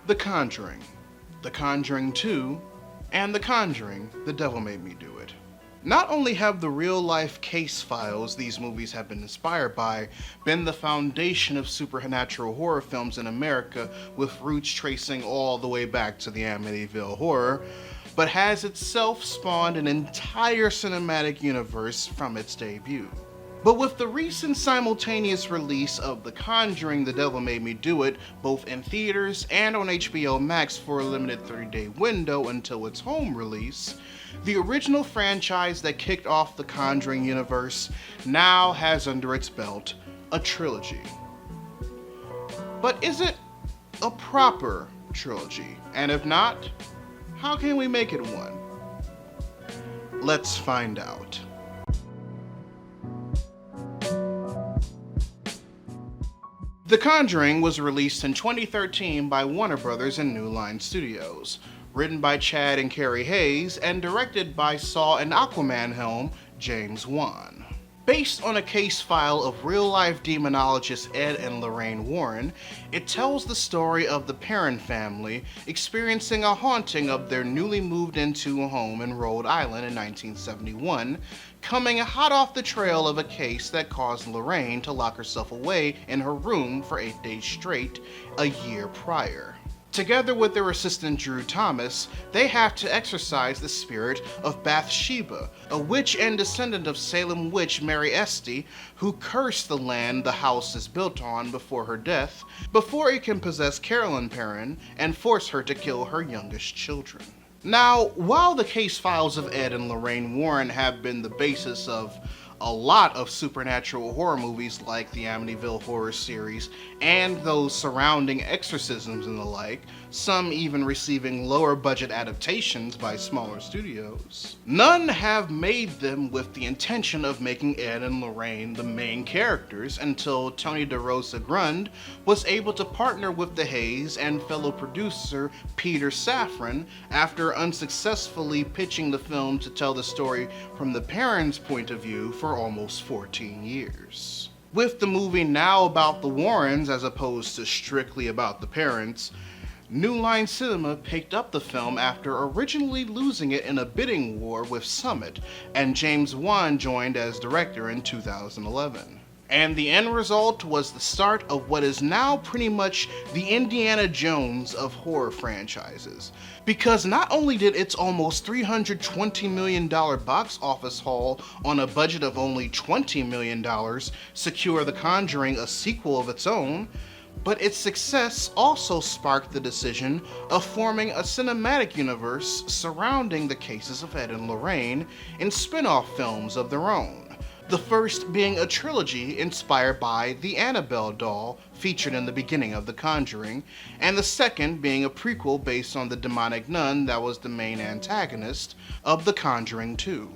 The Conjuring, The Conjuring 2, and The Conjuring, The Devil Made Me Do It. Not only have the real-life case files these movies have been inspired by been the foundation of supernatural horror films in America, with roots tracing all the way back to the Amityville Horror, but has itself spawned an entire cinematic universe from its debut. But with the recent simultaneous release of The Conjuring, The Devil Made Me Do It, both in theaters and on HBO Max for a limited 30-day window until its home release, the original franchise that kicked off the Conjuring universe now has under its belt a trilogy. But is it a proper trilogy? And if not, how can we make it one? Let's find out. The Conjuring was released in 2013 by Warner Brothers and New Line Studios, written by Chad and Carrie Hayes, and directed by Saw and Aquaman helm James Wan. Based on a case file of real-life demonologist Ed and Lorraine Warren, it tells the story of the Perron family experiencing a haunting of their newly moved into home in Rhode Island in 1971, coming hot off the trail of a case that caused Lorraine to lock herself away in her room for 8 days straight a year prior. Together with their assistant Drew Thomas, they have to exorcise the spirit of Bathsheba, a witch and descendant of Salem witch Mary Esty, who cursed the land the house is built on before her death, before it can possess Carolyn Perron and force her to kill her youngest children. Now, while the case files of Ed and Lorraine Warren have been the basis of a lot of supernatural horror movies like the Amityville Horror series and those surrounding exorcisms and the like, some even receiving lower budget adaptations by smaller studios, none have made them with the intention of making Ed and Lorraine the main characters until Tony DeRosa Grund was able to partner with the Hayes and fellow producer Peter Safran after unsuccessfully pitching the film to tell the story from the parents' point of view for almost 14 years. With the movie now about the Warrens as opposed to strictly about the parents, New Line Cinema picked up the film after originally losing it in a bidding war with Summit, and James Wan joined as director in 2011. And the end result was the start of what is now pretty much the Indiana Jones of horror franchises. Because not only did its almost $320 million box office haul on a budget of only $20 million secure The Conjuring a sequel of its own, but its success also sparked the decision of forming a cinematic universe surrounding the cases of Ed and Lorraine in spin-off films of their own. The first being a trilogy inspired by the Annabelle doll featured in the beginning of The Conjuring, and the second being a prequel based on the demonic nun that was the main antagonist of The Conjuring 2.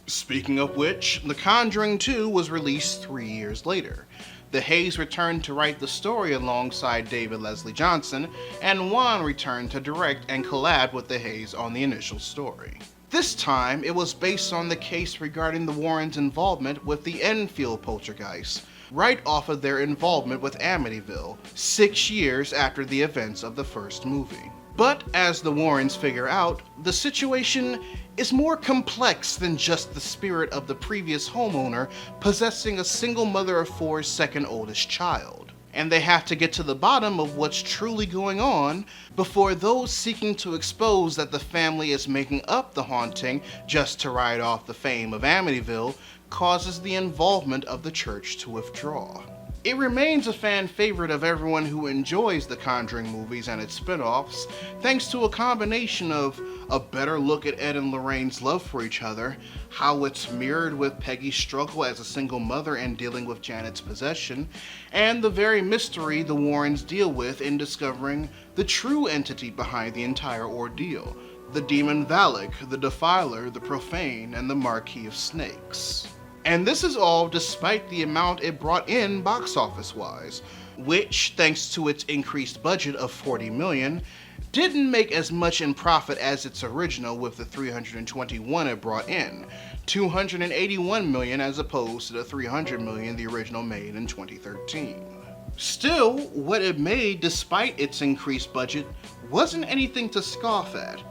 Speaking of which, The Conjuring 2 was released 3 years later. The Hayes returned to write the story alongside David Leslie Johnson, and Wan returned to direct and collab with the Hayes on the initial story. This time, it was based on the case regarding the Warrens' involvement with the Enfield poltergeist, right off of their involvement with Amityville, 6 years after the events of the first movie. But as the Warrens figure out, the situation is more complex than just the spirit of the previous homeowner possessing a single mother of four's second oldest child. And they have to get to the bottom of what's truly going on before those seeking to expose that the family is making up the haunting just to ride off the fame of Amityville causes the involvement of the church to withdraw. It remains a fan favorite of everyone who enjoys the Conjuring movies and its spin-offs, thanks to a combination of a better look at Ed and Lorraine's love for each other, how it's mirrored with Peggy's struggle as a single mother and dealing with Janet's possession, and the very mystery the Warrens deal with in discovering the true entity behind the entire ordeal, the demon Valak, the Defiler, the Profane, and the Marquis of Snakes. And this is all despite the amount it brought in box office-wise, which, thanks to its increased budget of $40 million, didn't make as much in profit as its original with the $321 it brought in, $281 million as opposed to the $300 million the original made in 2013. Still, what it made, despite its increased budget, wasn't anything to scoff at,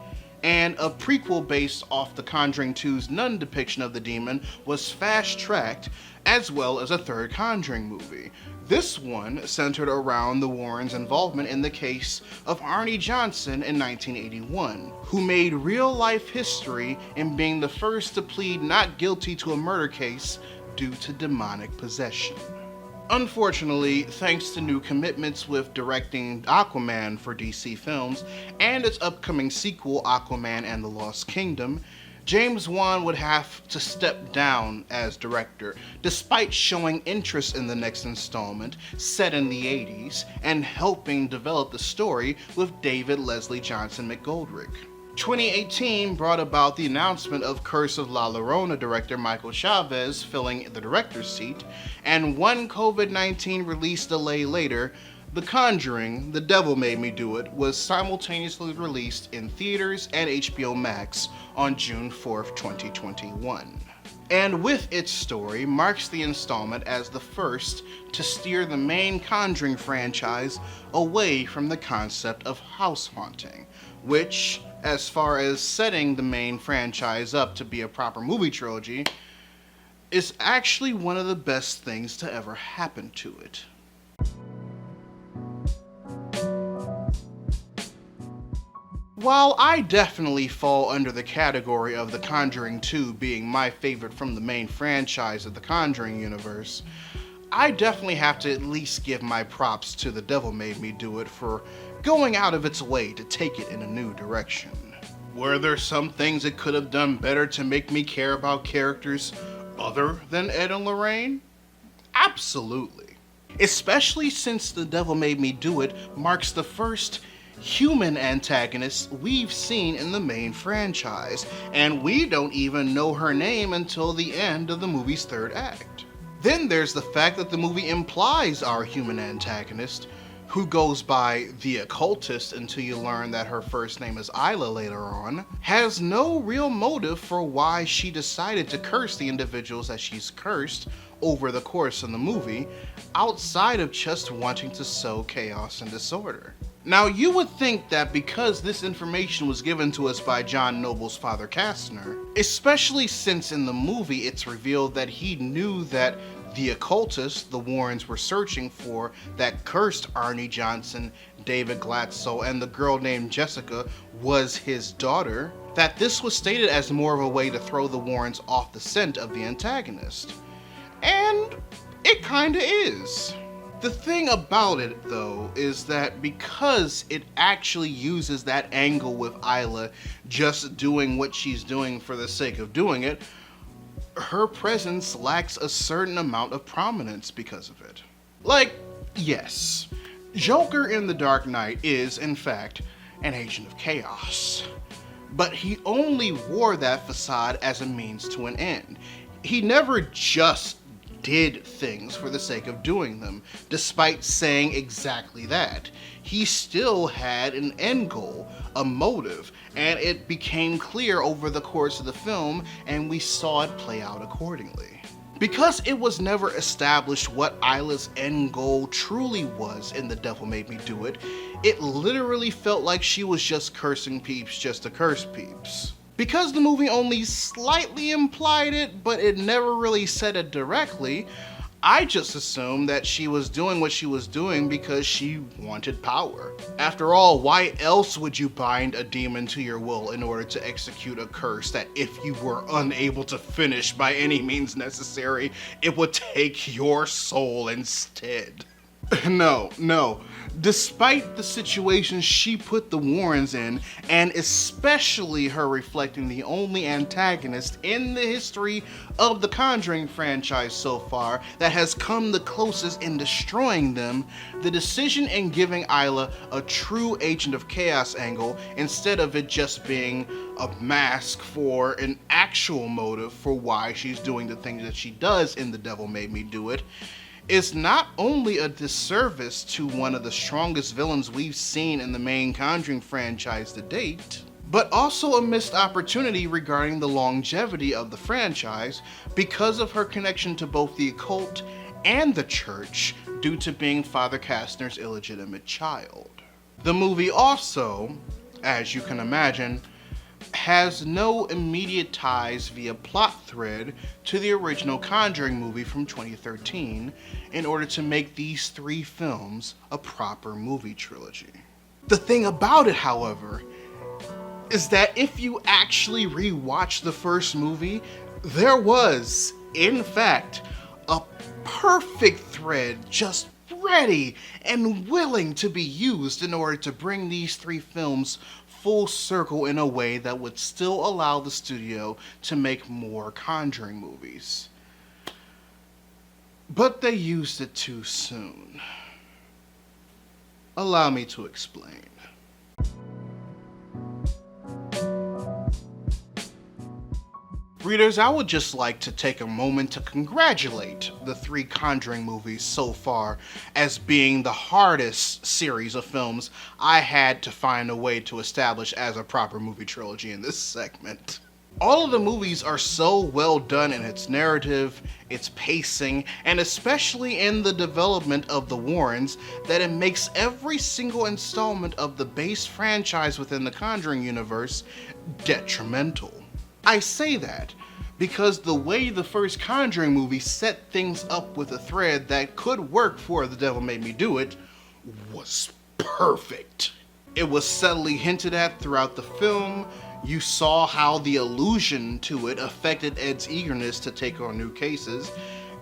and a prequel based off The Conjuring 2's Nun depiction of the demon was fast-tracked, as well as a third Conjuring movie. This one centered around the Warrens' involvement in the case of Arnie Johnson in 1981, who made real-life history in being the first to plead not guilty to a murder case due to demonic possession. Unfortunately, thanks to new commitments with directing Aquaman for DC Films and its upcoming sequel, Aquaman and the Lost Kingdom, James Wan would have to step down as director, despite showing interest in the next installment, set in the 80s, and helping develop the story with David Leslie Johnson McGoldrick. 2018 brought about the announcement of Curse of La Llorona director Michael Chavez filling the director's seat, and one COVID-19 release delay later, The Conjuring, The Devil Made Me Do It, was simultaneously released in theaters and HBO Max on June 4th, 2021. And with its story, marks the installment as the first to steer the main Conjuring franchise away from the concept of house haunting, which, as far as setting the main franchise up to be a proper movie trilogy, is actually one of the best things to ever happen to it. While I definitely fall under the category of The Conjuring 2 being my favorite from the main franchise of the Conjuring Universe, I definitely have to at least give my props to The Devil Made Me Do It for going out of its way to take it in a new direction. Were there some things it could have done better to make me care about characters other than Ed and Lorraine? Absolutely. Especially since The Devil Made Me Do It marks the first human antagonist we've seen in the main franchise, and we don't even know her name until the end of the movie's third act. Then there's the fact that the movie implies our human antagonist, who goes by the Occultist until you learn that her first name is Isla later on, has no real motive for why she decided to curse the individuals that she's cursed over the course of the movie, outside of just wanting to sow chaos and disorder. Now, you would think that because this information was given to us by John Noble's father Kastner, especially since in the movie it's revealed that he knew that the occultist the Warrens were searching for that cursed Arnie Johnson, David Glatzel, and the girl named Jessica was his daughter, that this was stated as more of a way to throw the Warrens off the scent of the antagonist. And it kinda is. The thing about it, though, is that because it actually uses that angle with Isla just doing what she's doing for the sake of doing it, her presence lacks a certain amount of prominence because of it. Like, yes, Joker in The Dark Knight is, in fact, an agent of chaos. But he only wore that facade as a means to an end. He never just did things for the sake of doing them, despite saying exactly that. He still had an end goal, a motive, and it became clear over the course of the film, and we saw it play out accordingly. Because it was never established what Isla's end goal truly was in The Devil Made Me Do It, it literally felt like she was just cursing peeps just to curse peeps. Because the movie only slightly implied it, but it never really said it directly, I just assumed that she was doing what she was doing because she wanted power. After all, why else would you bind a demon to your will in order to execute a curse that if you were unable to finish by any means necessary, it would take your soul instead? No. Despite the situation she put the Warrens in, and especially her reflecting the only antagonist in the history of the Conjuring franchise so far that has come the closest in destroying them, the decision in giving Isla a true Agent of Chaos angle instead of it just being a mask for an actual motive for why she's doing the things that she does in The Devil Made Me Do It, is not only a disservice to one of the strongest villains we've seen in the main Conjuring franchise to date, but also a missed opportunity regarding the longevity of the franchise because of her connection to both the occult and the church due to being Father Kastner's illegitimate child. The movie also, as you can imagine, has no immediate ties via plot thread to the original Conjuring movie from 2013 in order to make these three films a proper movie trilogy. The thing about it, however, is that if you actually rewatch the first movie, there was, in fact, a perfect thread just ready and willing to be used in order to bring these three films full circle in a way that would still allow the studio to make more Conjuring movies. But they used it too soon. Allow me to explain. Readers, I would just like to take a moment to congratulate the three Conjuring movies so far as being the hardest series of films I had to find a way to establish as a proper movie trilogy in this segment. All of the movies are so well done in its narrative, its pacing, and especially in the development of the Warrens that it makes every single installment of the base franchise within the Conjuring universe detrimental. I say that because the way the first Conjuring movie set things up with a thread that could work for The Devil Made Me Do It was perfect. It was subtly hinted at throughout the film. You saw how the allusion to it affected Ed's eagerness to take on new cases.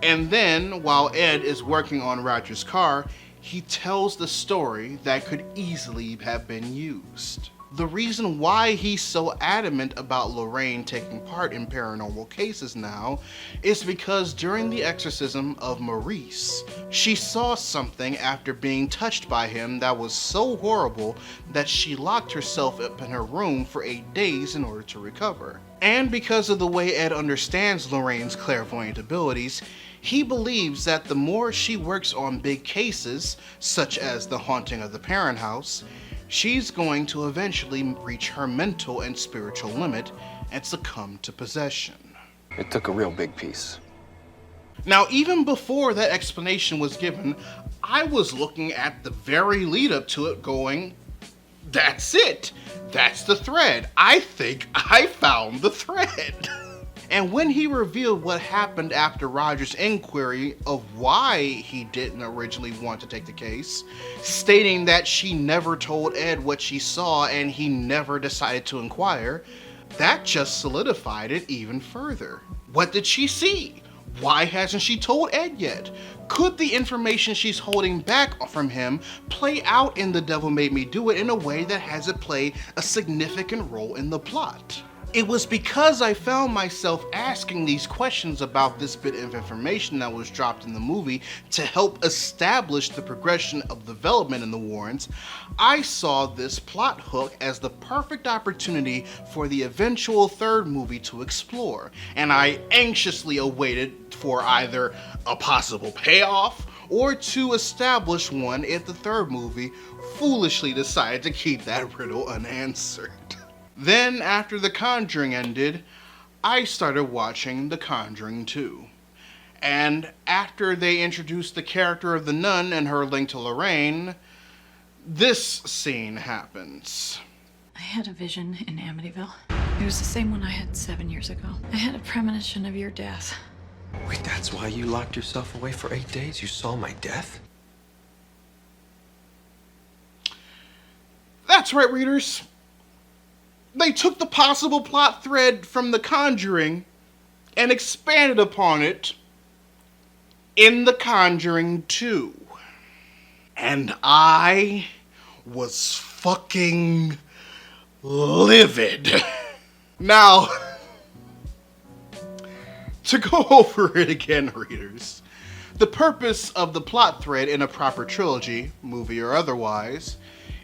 And then, while Ed is working on Roger's car, he tells the story that could easily have been used. The reason why he's so adamant about Lorraine taking part in paranormal cases now is because during the exorcism of Maurice, she saw something after being touched by him that was so horrible that she locked herself up in her room for 8 days in order to recover. And because of the way Ed understands Lorraine's clairvoyant abilities, he believes that the more she works on big cases, such as the haunting of the parent house, she's going to eventually reach her mental and spiritual limit and succumb to possession. It took a real big piece. Now, even before that explanation was given, I was looking at the very lead up to it going, that's it. That's the thread. I think I found the thread. And when he revealed what happened after Roger's inquiry of why he didn't originally want to take the case, stating that she never told Ed what she saw and he never decided to inquire, that just solidified it even further. What did she see? Why hasn't she told Ed yet? Could the information she's holding back from him play out in The Devil Made Me Do It in a way that has it play a significant role in the plot? It was because I found myself asking these questions about this bit of information that was dropped in the movie to help establish the progression of development in the Warrens. I saw this plot hook as the perfect opportunity for the eventual third movie to explore, and I anxiously awaited for either a possible payoff or to establish one if the third movie foolishly decided to keep that riddle unanswered. Then, after The Conjuring ended, I started watching The Conjuring 2. And after they introduced the character of the nun and her link to Lorraine, this scene happens. I had a vision in Amityville. It was the same one I had 7 years ago. I had a premonition of your death. Wait, that's why you locked yourself away for 8 days? You saw my death? That's right, readers. They took the possible plot thread from The Conjuring and expanded upon it in The Conjuring 2. And I was fucking livid. Now, to go over it again, readers, the purpose of the plot thread in a proper trilogy, movie or otherwise,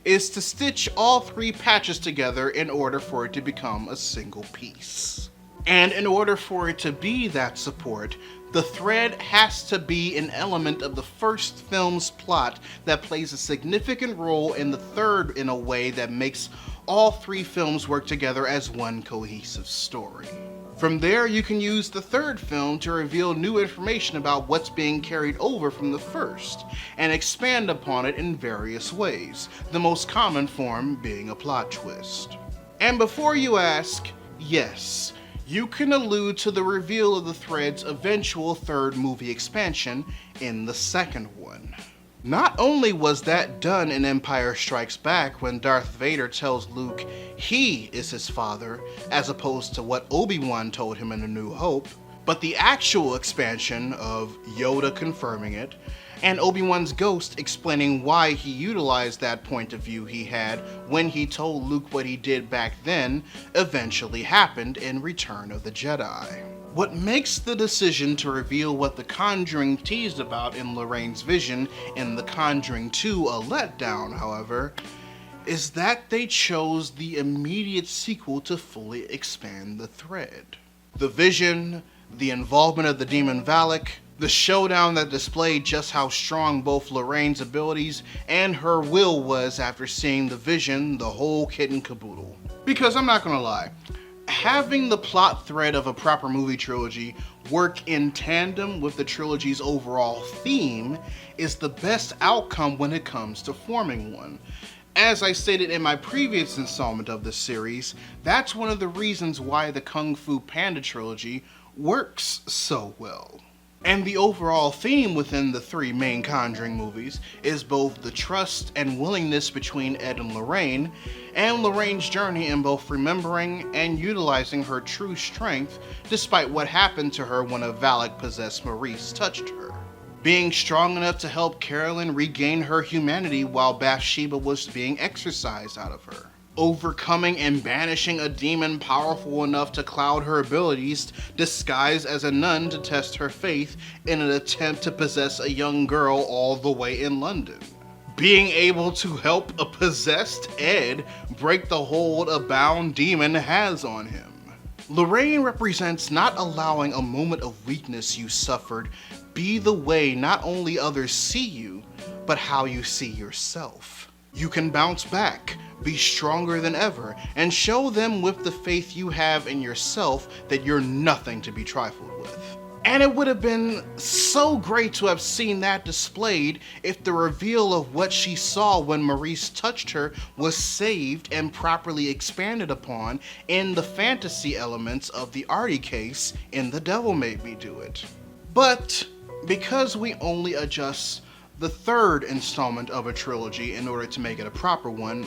is to stitch all three patches together in order for it to become a single piece. And in order for it to be that support, the thread has to be an element of the first film's plot that plays a significant role in the third in a way that makes all three films work together as one cohesive story. From there, you can use the third film to reveal new information about what's being carried over from the first, and expand upon it in various ways, the most common form being a plot twist. And before you ask, yes, you can allude to the reveal of the thread's eventual third movie expansion in the second one. Not only was that done in Empire Strikes Back when Darth Vader tells Luke he is his father, as opposed to what Obi-Wan told him in A New Hope, but the actual expansion of Yoda confirming it, and Obi-Wan's ghost explaining why he utilized that point of view he had when he told Luke what he did back then, eventually happened in Return of the Jedi. What makes the decision to reveal what The Conjuring teased about in Lorraine's vision in The Conjuring 2 a letdown, however, is that they chose the immediate sequel to fully expand the thread. The vision, the involvement of the demon Valak, the showdown that displayed just how strong both Lorraine's abilities and her will was after seeing the vision, the whole kit and caboodle. Because I'm not gonna lie, having the plot thread of a proper movie trilogy work in tandem with the trilogy's overall theme is the best outcome when it comes to forming one. As I stated in my previous installment of this series, that's one of the reasons why the Kung Fu Panda trilogy works so well. And the overall theme within the three main Conjuring movies is both the trust and willingness between Ed and Lorraine's journey in both remembering and utilizing her true strength despite what happened to her when a Valak-possessed Maurice touched her. Being strong enough to help Carolyn regain her humanity while Bathsheba was being exorcised out of her. Overcoming and banishing a demon powerful enough to cloud her abilities, disguised as a nun to test her faith in an attempt to possess a young girl all the way in London. Being able to help a possessed Ed break the hold a bound demon has on him. Lorraine represents not allowing a moment of weakness you suffered be the way not only others see you, but how you see yourself. You can bounce back, be stronger than ever, and show them with the faith you have in yourself that you're nothing to be trifled with. And it would have been so great to have seen that displayed if the reveal of what she saw when Maurice touched her was saved and properly expanded upon in the fantasy elements of the Artie case in The Devil Made Me Do It. But because we only adjust the third installment of a trilogy in order to make it a proper one,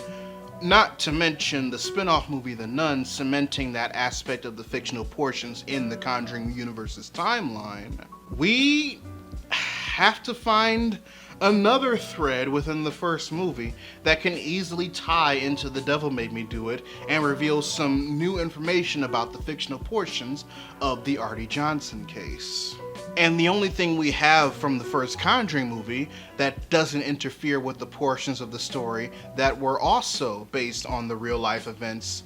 not to mention the spin-off movie The Nun cementing that aspect of the fictional portions in the Conjuring Universe's timeline, we have to find another thread within the first movie that can easily tie into The Devil Made Me Do It and reveal some new information about the fictional portions of the Artie Johnson case. And the only thing we have from the first Conjuring movie that doesn't interfere with the portions of the story that were also based on the real life events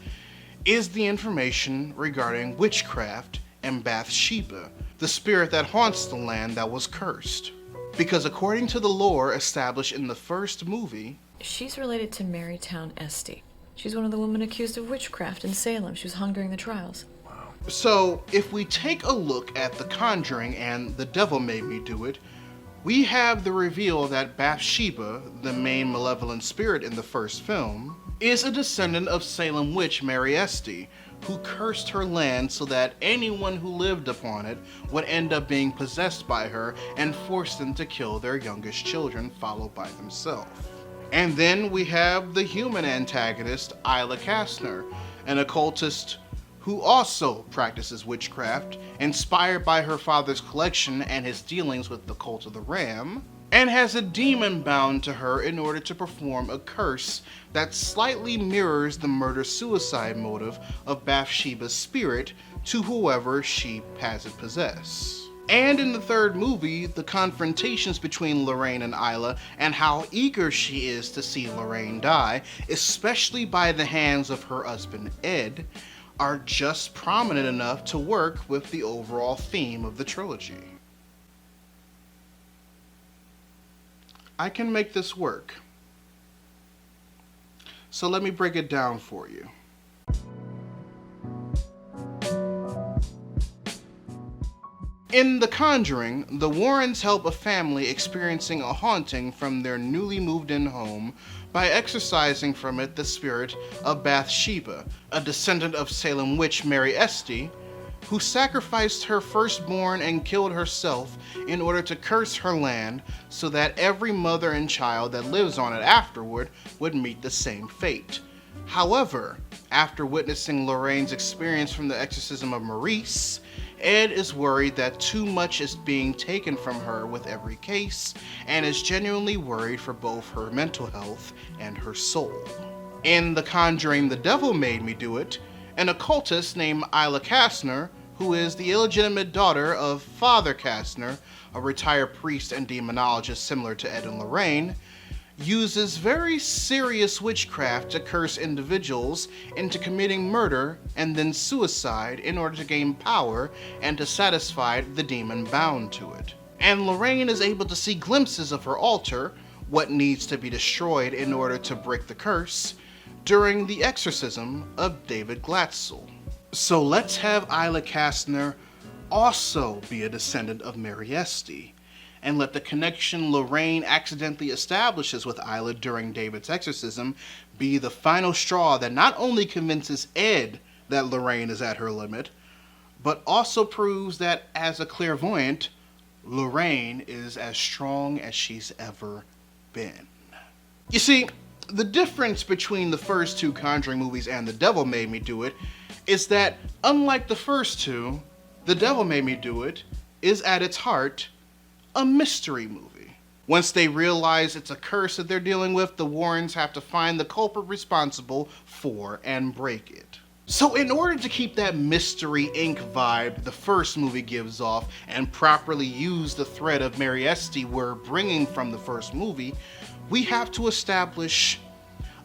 is the information regarding witchcraft and Bathsheba, the spirit that haunts the land that was cursed. Because according to the lore established in the first movie, she's related to Marytown Esty. She's one of the women accused of witchcraft in Salem. She was hung during the trials. So, if we take a look at The Conjuring and The Devil Made Me Do It, we have the reveal that Bathsheba, the main malevolent spirit in the first film, is a descendant of Salem witch Mary Esty, who cursed her land so that anyone who lived upon it would end up being possessed by her and force them to kill their youngest children, followed by themselves. And then we have the human antagonist, Isla Kastner, an occultist who also practices witchcraft, inspired by her father's collection and his dealings with the cult of the Ram, and has a demon bound to her in order to perform a curse that slightly mirrors the murder-suicide motive of Bathsheba's spirit to whoever she has it possess. And in the third movie, the confrontations between Lorraine and Isla and how eager she is to see Lorraine die, especially by the hands of her husband Ed, are just prominent enough to work with the overall theme of the trilogy. I can make this work. So let me break it down for you. In The Conjuring, the Warrens help a family experiencing a haunting from their newly moved-in home by exorcising from it the spirit of Bathsheba, a descendant of Salem witch Mary Esty, who sacrificed her firstborn and killed herself in order to curse her land so that every mother and child that lives on it afterward would meet the same fate. However, after witnessing Lorraine's experience from the exorcism of Maurice, Ed is worried that too much is being taken from her with every case and is genuinely worried for both her mental health and her soul. In The Conjuring The Devil Made Me Do It, an occultist named Isla Kastner, who is the illegitimate daughter of Father Kastner, a retired priest and demonologist similar to Ed and Lorraine, uses very serious witchcraft to curse individuals into committing murder and then suicide in order to gain power and to satisfy the demon bound to it. And Lorraine is able to see glimpses of her altar, what needs to be destroyed in order to break the curse, during the exorcism of David Glatzel. So let's have Isla Kastner also be a descendant of Mary Esty, and let the connection Lorraine accidentally establishes with Isla during David's exorcism be the final straw that not only convinces Ed that Lorraine is at her limit, but also proves that as a clairvoyant, Lorraine is as strong as she's ever been. You see, the difference between the first two Conjuring movies and The Devil Made Me Do It is that, unlike the first two, The Devil Made Me Do It is at its heart a mystery movie. Once they realize it's a curse that they're dealing with, the Warrens have to find the culprit responsible for and break it. So in order to keep that Mystery Inc. vibe the first movie gives off and properly use the thread of Mary Esty we're bringing from the first movie, we have to establish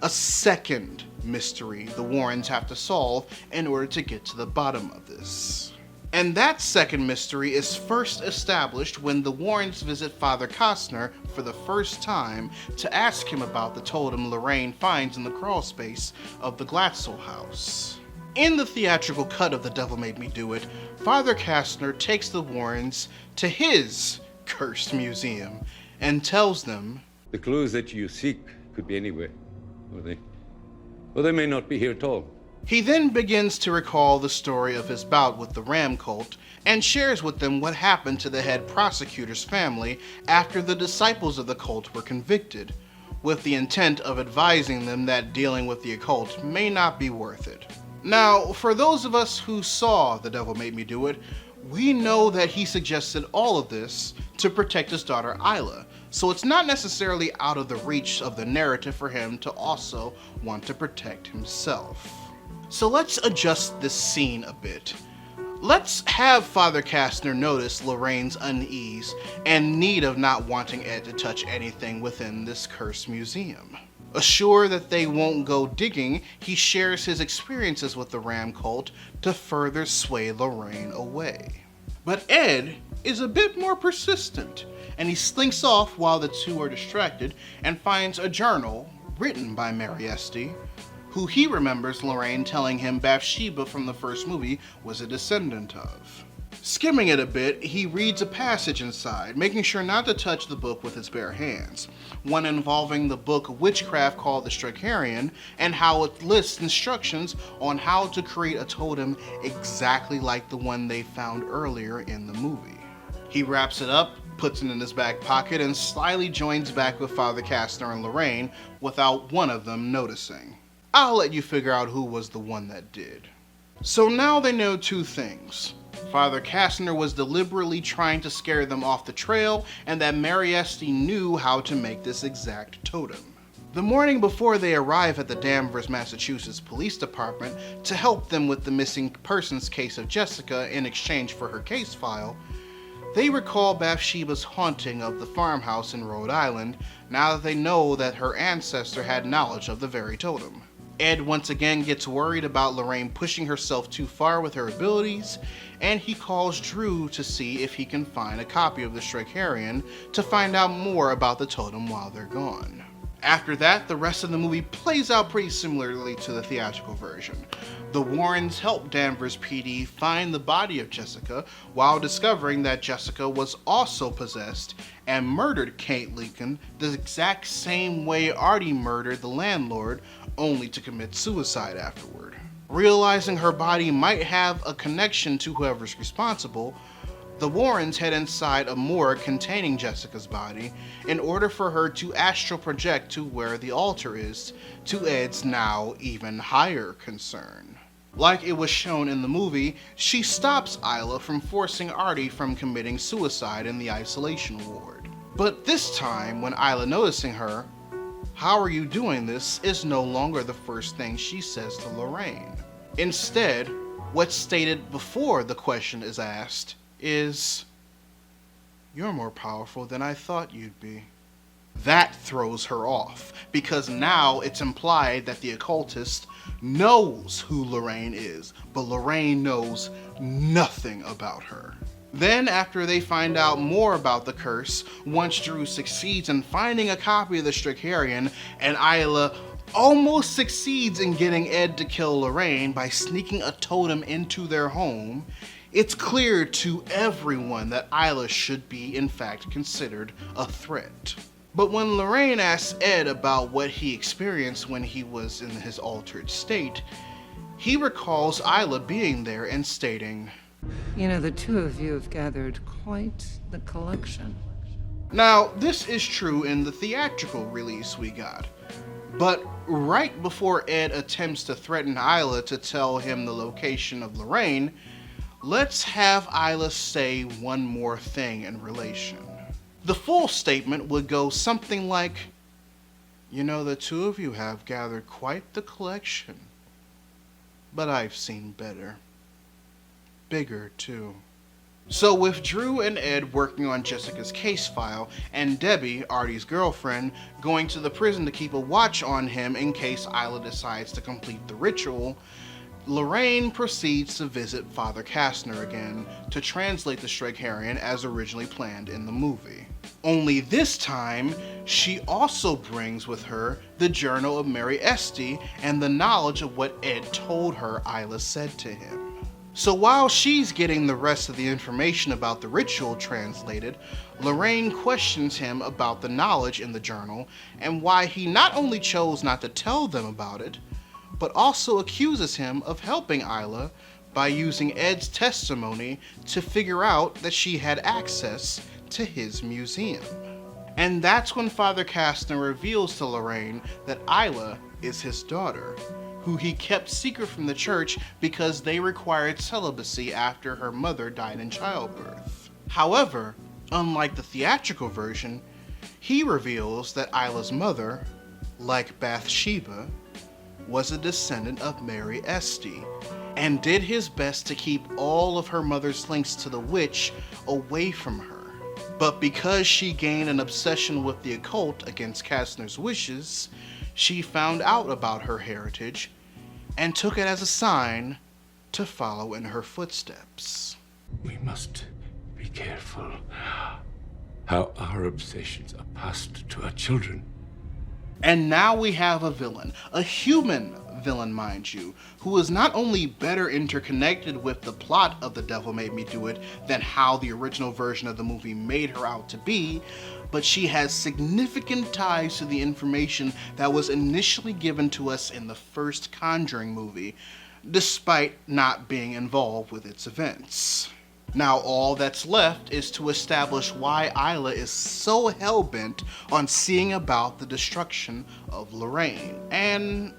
a second mystery the Warrens have to solve in order to get to the bottom of this. And that second mystery is first established when the Warrens visit Father Kastner for the first time to ask him about the totem Lorraine finds in the crawl space of the Glatzel house. In the theatrical cut of The Devil Made Me Do It, Father Kastner takes the Warrens to his cursed museum and tells them, "The clues that you seek could be anywhere, or they may not be here at all." He then begins to recall the story of his bout with the Ram cult and shares with them what happened to the head prosecutor's family after the disciples of the cult were convicted, with the intent of advising them that dealing with the occult may not be worth it. Now, for those of us who saw The Devil Made Me Do It, we know that he suggested all of this to protect his daughter Isla, so it's not necessarily out of the reach of the narrative for him to also want to protect himself. So let's adjust this scene a bit. Let's have Father Kastner notice Lorraine's unease and need of not wanting Ed to touch anything within this cursed museum. Assured that they won't go digging, he shares his experiences with the Ram cult to further sway Lorraine away. But Ed is a bit more persistent, and he slinks off while the two are distracted and finds a journal written by Mary Esty, who he remembers Lorraine telling him Bathsheba from the first movie was a descendant of. Skimming it a bit, he reads a passage inside, making sure not to touch the book with his bare hands, one involving the book of witchcraft called the Stricarian, and how it lists instructions on how to create a totem exactly like the one they found earlier in the movie. He wraps it up, puts it in his back pocket, and slyly joins back with Father Kastner and Lorraine without one of them noticing. I'll let you figure out who was the one that did. So now they know two things. Father Kastner was deliberately trying to scare them off the trail, and that Mary Esty knew how to make this exact totem. The morning before they arrive at the Danvers, Massachusetts Police Department to help them with the missing persons case of Jessica in exchange for her case file, they recall Bathsheba's haunting of the farmhouse in Rhode Island now that they know that her ancestor had knowledge of the very totem. Ed once again gets worried about Lorraine pushing herself too far with her abilities, and he calls Drew to see if he can find a copy of the Stricarian to find out more about the totem while they're gone. After that, the rest of the movie plays out pretty similarly to the theatrical version. The Warrens help Danvers PD find the body of Jessica while discovering that Jessica was also possessed and murdered Kate Lincoln the exact same way Artie murdered the landlord, only to commit suicide afterward. Realizing her body might have a connection to whoever's responsible, the Warrens head inside a morgue containing Jessica's body in order for her to astral project to where the altar is, to Ed's now even higher concern. Like it was shown in the movie, she stops Isla from forcing Artie from committing suicide in the isolation ward. But this time, when Isla noticing her, "How are you doing this?" is no longer the first thing she says to Lorraine. Instead, what's stated before the question is asked is, "You're more powerful than I thought you'd be." That throws her off, because now it's implied that the occultist knows who Lorraine is, but Lorraine knows nothing about her. Then, after they find out more about the curse, once Drew succeeds in finding a copy of the Stricarian, and Isla almost succeeds in getting Ed to kill Lorraine by sneaking a totem into their home, it's clear to everyone that Isla should be, in fact, considered a threat. But when Lorraine asks Ed about what he experienced when he was in his altered state, he recalls Isla being there and stating, "You know, the two of you have gathered quite the collection." Now, this is true in the theatrical release we got, but right before Ed attempts to threaten Isla to tell him the location of Lorraine, let's have Isla say one more thing in relation. The full statement would go something like, "You know, the two of you have gathered quite the collection, but I've seen better. Bigger, too." So with Drew and Ed working on Jessica's case file, and Debbie, Artie's girlfriend, going to the prison to keep a watch on him in case Isla decides to complete the ritual, Lorraine proceeds to visit Father Kastner again to translate the Stricarian as originally planned in the movie. Only this time, she also brings with her the journal of Mary Esty and the knowledge of what Ed told her Isla said to him. So while she's getting the rest of the information about the ritual translated, Lorraine questions him about the knowledge in the journal and why he not only chose not to tell them about it, but also accuses him of helping Isla by using Ed's testimony to figure out that she had access to his museum. And that's when Father Kastner reveals to Lorraine that Isla is his daughter, who he kept secret from the church because they required celibacy after her mother died in childbirth. However, unlike the theatrical version, he reveals that Isla's mother, like Bathsheba, was a descendant of Mary Esty, and did his best to keep all of her mother's links to the witch away from her. But because she gained an obsession with the occult against Kastner's wishes, she found out about her heritage and took it as a sign to follow in her footsteps. We must be careful how our obsessions are passed to our children. And now we have a villain, a human villain, mind you, who is not only better interconnected with the plot of The Devil Made Me Do It than how the original version of the movie made her out to be, but she has significant ties to the information that was initially given to us in the first Conjuring movie, despite not being involved with its events. Now all that's left is to establish why Isla is so hell-bent on seeing about the destruction of Lorraine, and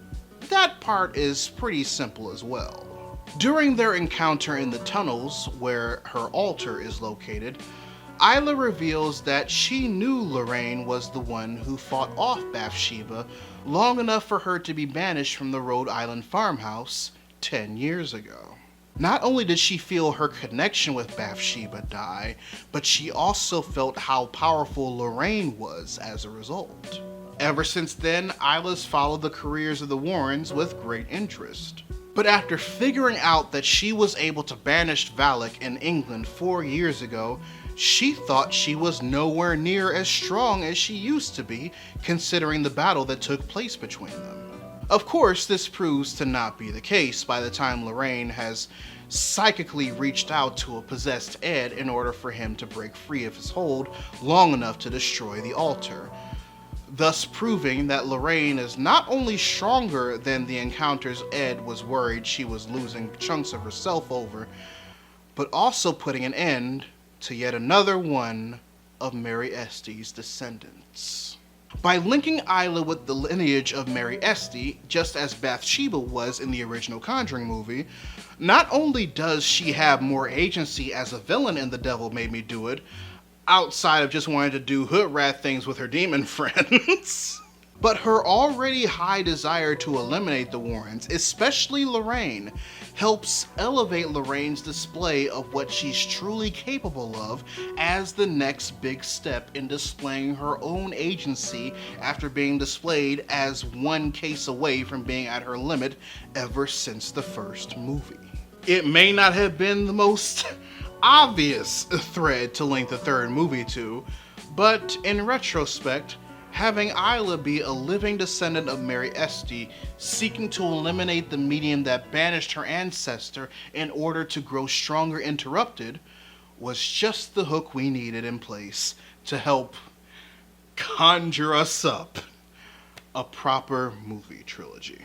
that part is pretty simple as well. During their encounter in the tunnels, where her altar is located, Isla reveals that she knew Lorraine was the one who fought off Bathsheba long enough for her to be banished from the Rhode Island farmhouse 10 years ago. Not only did she feel her connection with Bathsheba die, but she also felt how powerful Lorraine was as a result. Ever since then, Isla's followed the careers of the Warrens with great interest. But after figuring out that she was able to banish Valak in England 4 years ago, She thought she was nowhere near as strong as she used to be, considering the battle that took place between them. Of course, this proves to not be the case by the time Lorraine has psychically reached out to a possessed Ed in order for him to break free of his hold long enough to destroy the altar, thus proving that Lorraine is not only stronger than the encounters Ed was worried she was losing chunks of herself over, but also putting an end to yet another one of Mary Estie's descendants. By linking Isla with the lineage of Mary Estie, just as Bathsheba was in the original Conjuring movie, not only does she have more agency as a villain in The Devil Made Me Do It, outside of just wanting to do hood rat things with her demon friends, but her already high desire to eliminate the Warrens, especially Lorraine, helps elevate Lorraine's display of what she's truly capable of as the next big step in displaying her own agency after being displayed as one case away from being at her limit ever since the first movie. It may not have been the most obvious thread to link the third movie to, but in retrospect, having Isla be a living descendant of Mary Estie, seeking to eliminate the medium that banished her ancestor in order to grow stronger interrupted, was just the hook we needed in place to help conjure us up a proper movie trilogy.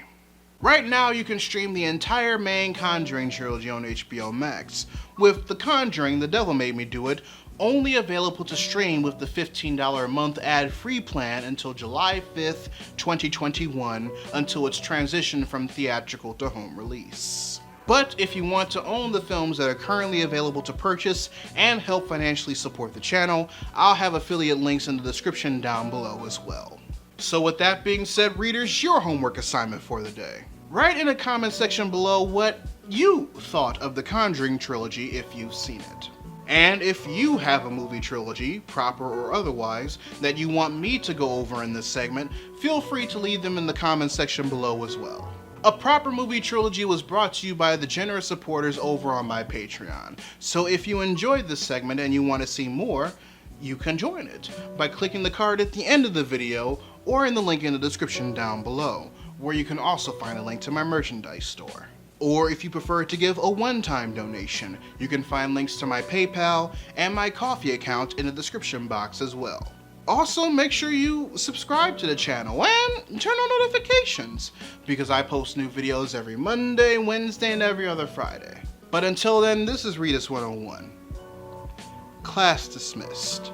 Right now, you can stream the entire main Conjuring trilogy on HBO Max, with The Conjuring, The Devil Made Me Do It, only available to stream with the $15 a month ad-free plan until July 5th, 2021, until its transition from theatrical to home release. But if you want to own the films that are currently available to purchase and help financially support the channel, I'll have affiliate links in the description down below as well. So with that being said, readers, your homework assignment for the day. Write in the comment section below what you thought of the Conjuring trilogy if you've seen it. And if you have a movie trilogy, proper or otherwise, that you want me to go over in this segment, feel free to leave them in the comment section below as well. A Proper Movie Trilogy was brought to you by the generous supporters over on my Patreon. So if you enjoyed this segment and you want to see more, you can join it by clicking the card at the end of the video or in the link in the description down below, where you can also find a link to my merchandise store. Or if you prefer to give a one-time donation, you can find links to my PayPal and my Ko-fi account in the description box as well. Also, make sure you subscribe to the channel and turn on notifications, because I post new videos every Monday, Wednesday, and every other Friday. But until then, this is Readus 101. Class dismissed.